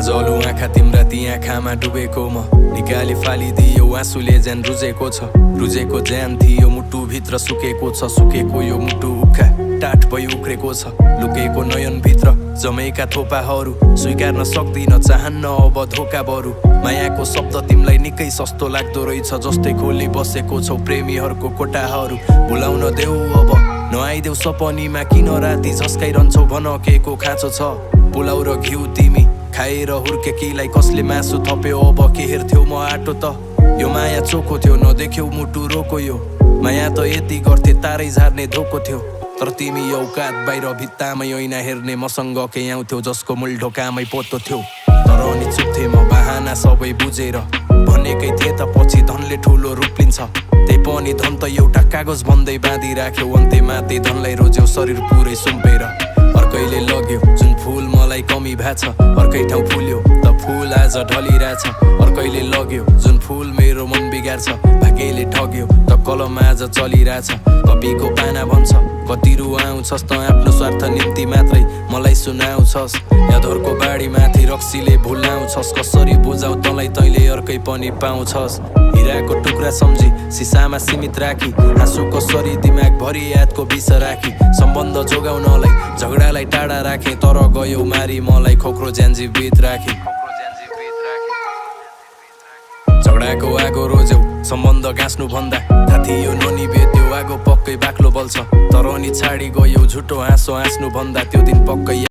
गाजलु आँखा तिम्रा ती आँखामा डुबेको म निकाली फालिदियो आँसुले ज्यान रुजेको छ रुजेको ज्यान थियो मुटुभित्र सुकेको छ सुकेको यो मुटु उखा टाट भई उक्रेको छ लुकेको नयनभित्र जमेका थोपाहरू स्वीकार्न सक्दिन चाहन्न अब धोका बरु मायाको शब्द तिमीलाई निकै सस्तो लाग्दो रहेछ जस्तै खोली बसेको छौ प्रेमीहरूको कोठाहरू भुलाउन देऊ अब नआइदेऊ सपनीमा किन राति झस्काइरहन्छौ भन के को खाँचो छ पुलाउ र घिउ तिमी खाएर हुर्केकीलाई कसले मासु थप्यो अब के हेर्थ्यौ म आटो त यो माया चोखो थियो नदेख्यौ मुटु रोको यो माया त यति गर्थे तारै झार्ने धोको थियो तर तिमी औकात बाहिर भित्तामै ऐना हेर्ने मसँग के आउँथ्यौ जसको मूल ढोकामै पोतो थियो तर अनि चुप्थे म बहाना सबै बुझेर भनेकै थिए त पछि धनले ठुलो रूप लिन्छ त्यही पनि धन त एउटा कागज भन्दै बाँधी राख्यौ अन्त्यमा त्यही धनलाई रोज्यौ शरीर पुरै सुम्पेर अर्कैले लग्यो जुन फुल मलाई कमी भएको छ अर्कै ठाउँ फुल्यो त फुल आज ढलिरहेछ अर्कैले लग्यो जुन फुल मेरो मन बिगार्छ भाग्यले ठग्यो त कलम आज चलिरहेछ कपीको पाना भन्छ कति रुवाउँछस् त आफ्नो स्वार्थ निम्ति मात्रै मलाई सुनाउँछस् यादहरूको बाढी माथि रक्सीले भुलाउँछस् कसरी बुझाउ तँलाई तैँले अर्कै पनि पाउँछस् हिराको टुक्रा सम्झी सिसामा सीमित राखी आँसु कसरी दिमाग भरि यादको विष राखी सम्बन्ध जोगाउनलाई झगडालाई टाढा राखे तर गयो मारी मलाई खोक्रो ज्यानजीवित राखी झगडाको आगो रोज्यौ सम्बन्ध गाँच्नु भन्दा थाहा थियो ननिभे त्यो आगो पक्कै बाक्लो बल्छ तर अनि छाडी गयो झुटो हाँसो हाँस्नु भन्दा त्यो दिन पक्कै